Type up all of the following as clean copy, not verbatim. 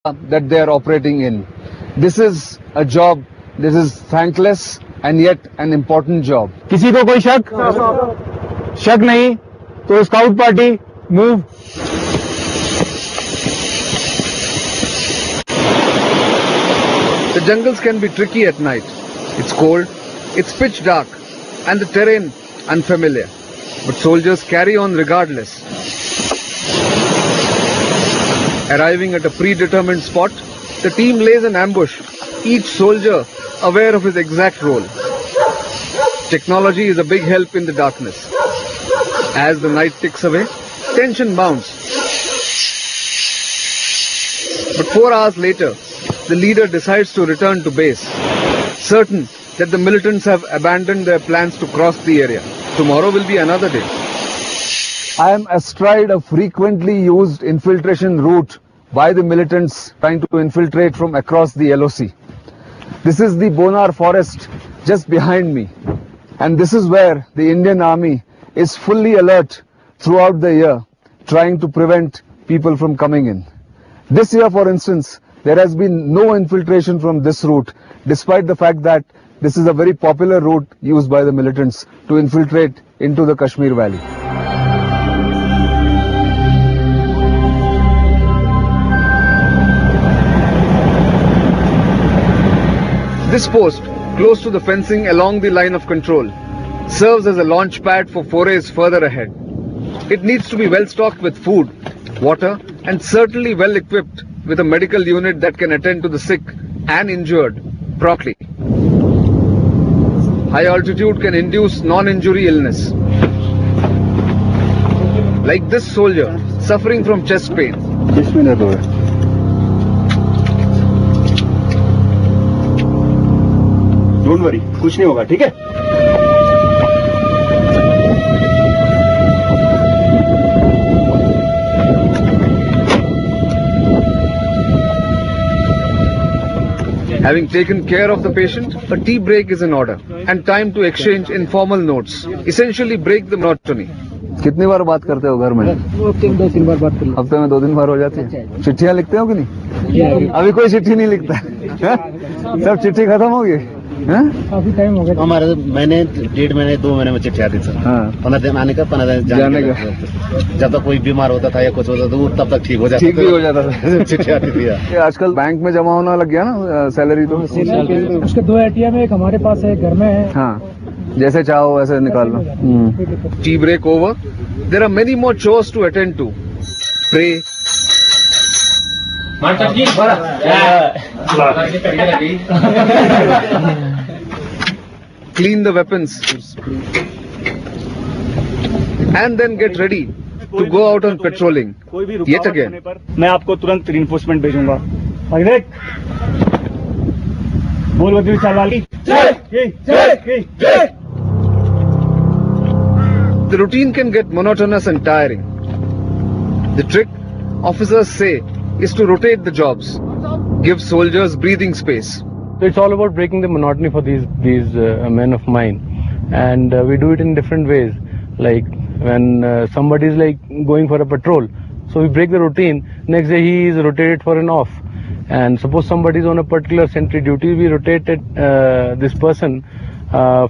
that they are operating in. This is a job, this is thankless and yet an important job. किसी को कोई शक नहीं तो scout party move. The jungles can be tricky at night. It's cold, it's pitch dark, and the terrain unfamiliar. But soldiers carry on regardless. Arriving at a predetermined spot, the team lays an ambush, each soldier aware of his exact role. Technology is a big help in the darkness. As the night ticks away, tension mounts. But 4 hours later, the leader decides to return to base, certain that the militants have abandoned their plans to cross the area. Tomorrow will be another day. I am astride a frequently used infiltration route by the militants trying to infiltrate from across the LOC. This is the Bonar forest just behind me, and this is where the Indian Army is fully alert throughout the year, trying to prevent people from coming in. This year, for instance, there has been no infiltration from this route, despite the fact that this is a very popular route used by the militants to infiltrate into the Kashmir Valley. This post, close to the fencing along the line of control, serves as a launch pad for forays further ahead. It needs to be well stocked with food, water, and certainly well equipped with a medical unit that can attend to the sick and injured promptly. High altitude can induce non-injury illness. Like this soldier suffering from chest pain. Don't worry, कुछ नहीं होगा, ठीक है? Having taken care of the patient, a tea break is in order and time to exchange informal notes, essentially break the monotony. कितनी बार बात करते हो घर में? हफ्ते में 2-3 बार बात कर लो. हफ्ते में 2-3 बार हो जाती है. चिट्ठियाँ लिखते हो कि नहीं? अभी कोई चिट्ठी नहीं लिखता है. सब चिट्ठी खत्म हो गई. काफी टाइम हो गया. हमारे महीने 1.5 महीने 2 महीने में चिट्ठी आती सर. 15 दिन आने का 15 दिन जाने का. जब तक कोई बीमार होता था या कुछ होता था वो तब तक ठीक हो जाता था. ठीक भी हो जाता था. चिट्ठी आती थी. आजकल बैंक में जमा होना लग गया ना सैलरी तो. उसके 2 ATM एक हमारे पास है, घर में है. हाँ, जैसे चाहो वैसे निकाल लो. Tea break over. There are many more chores to attend to. Pray. Clean the weapons and then get ready to go out on patrolling yet again. मैं आपको तुरंत reinforcement भेजूंगा. बोल वकील चालाली. The routine can get monotonous and tiring. The trick, officers say, is to rotate the jobs, give soldiers breathing space. So it's all about breaking the monotony for these men of mine, and we do it in different ways. Like when somebody is like going for a patrol, so we break the routine. Next day he is rotated for an off, and suppose somebody is on a particular sentry duty, we rotated this person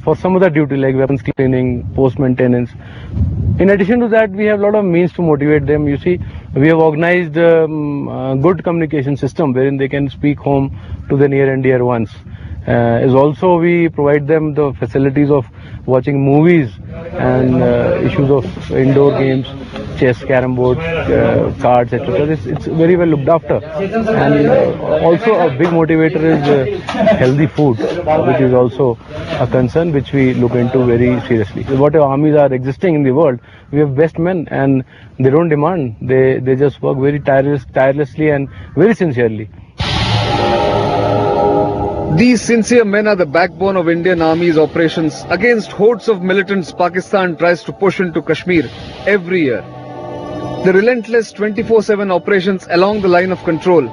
for some other duty like weapons cleaning, post maintenance. In addition to that, we have a lot of means to motivate them. You see, we have organized a good communication system wherein they can speak home to the near and dear ones. As also we provide them the facilities of watching movies and issues of indoor games, chess, carom board, cards, etc. It's very well looked after. And also a big motivator is healthy food, which is also a concern which we look into very seriously. Whatever armies are existing in the world, we have best men and they don't demand. They just work very tirelessly and very sincerely. These sincere men are the backbone of Indian Army's operations against hordes of militants Pakistan tries to push into Kashmir every year. The relentless 24/7 operations along the line of control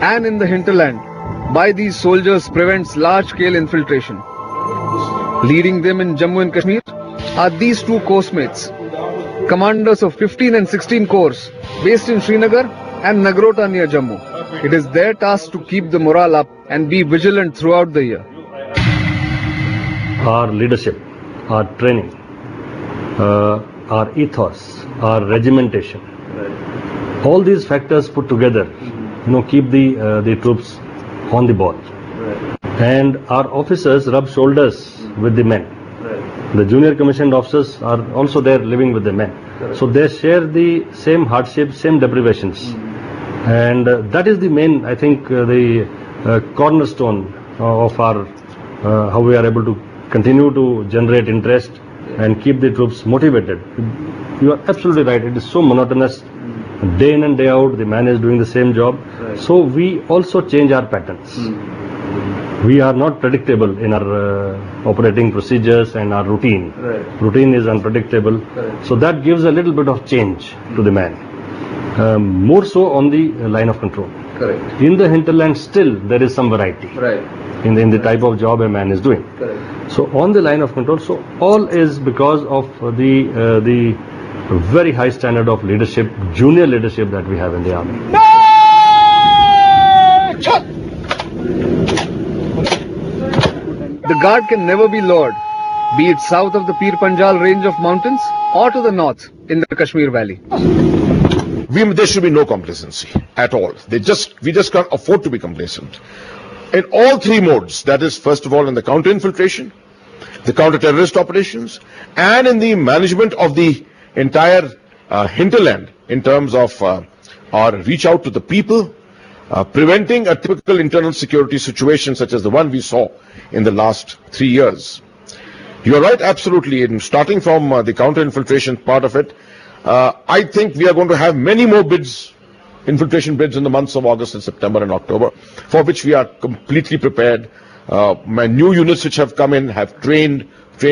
and in the hinterland by these soldiers prevents large-scale infiltration. Leading them in Jammu and Kashmir are these two course-mates, commanders of 15 and 16 corps based in Srinagar and Nagrota near Jammu. It is their task to keep the morale up and be vigilant throughout the year. Our leadership, our training, our ethos, our regimentation, all these factors put together, keep the troops on the ball. And our officers rub shoulders with the men. The junior commissioned officers are also there living with the men. So they share the same hardships, same deprivations. And that is the main, I think, the cornerstone of our, how we are able to continue to generate interest and keep the troops motivated. You are absolutely right. It is so monotonous. Day in and day out, the man is doing the same job. So we also change our patterns. We are not predictable in our operating procedures and our routine. Routine is unpredictable. So that gives a little bit of change to the man. More so on the line of control. Correct. In the hinterland, still there is some variety. In the type of job a man is doing. So on the line of control, so all is because of the very high standard of leadership, junior leadership that we have in the army. The guard can never be lowered, be it south of the Pir Panjal range of mountains or to the north in the Kashmir Valley. There should be no complacency at all. We just can't afford to be complacent. In all three modes, that is, first of all, in the counter-infiltration, the counter-terrorist operations, and in the management of the entire hinterland in terms of our reach out to the people, preventing a typical internal security situation such as the one we saw in the last 3 years. You are right, absolutely. In starting from the counter-infiltration part of it, I think we are going to have many more bids, infiltration bids in the months of August and September and October, for which we are completely prepared. My new units which have come in have trained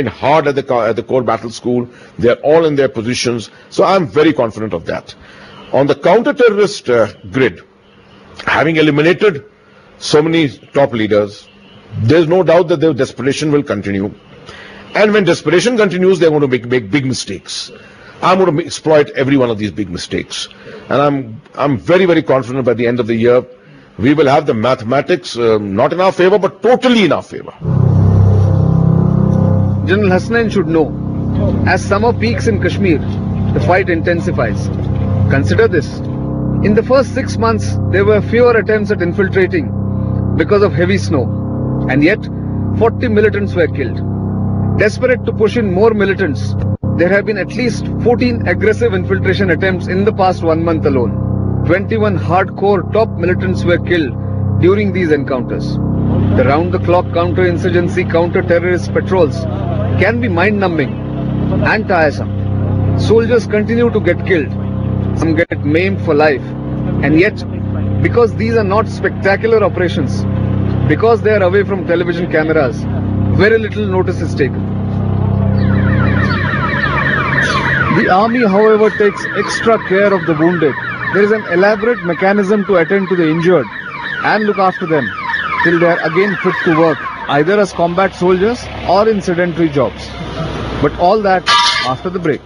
hard at the core battle school. They are all in their positions. So I am very confident of that. On the counter-terrorist grid, having eliminated so many top leaders, there is no doubt that their desperation will continue. And when desperation continues, they are going to make big mistakes. I'm going to exploit every one of these big mistakes. And I'm very, very confident by the end of the year, we will have the mathematics not in our favor, but totally in our favor. General Hasnain should know, as summer peaks in Kashmir, the fight intensifies. Consider this. In the first 6 months, there were fewer attempts at infiltrating because of heavy snow. And yet, 40 militants were killed. Desperate to push in more militants, there have been at least 14 aggressive infiltration attempts in the past 1 month alone. 21 hardcore top militants were killed during these encounters. The round-the-clock counter-insurgency, counter-terrorist patrols can be mind-numbing and tiresome. Soldiers continue to get killed. Some get maimed for life. And yet, because these are not spectacular operations, because they are away from television cameras, very little notice is taken. The army, however, takes extra care of the wounded. There is an elaborate mechanism to attend to the injured and look after them till they are again fit to work, either as combat soldiers or in sedentary jobs. But all that after the break.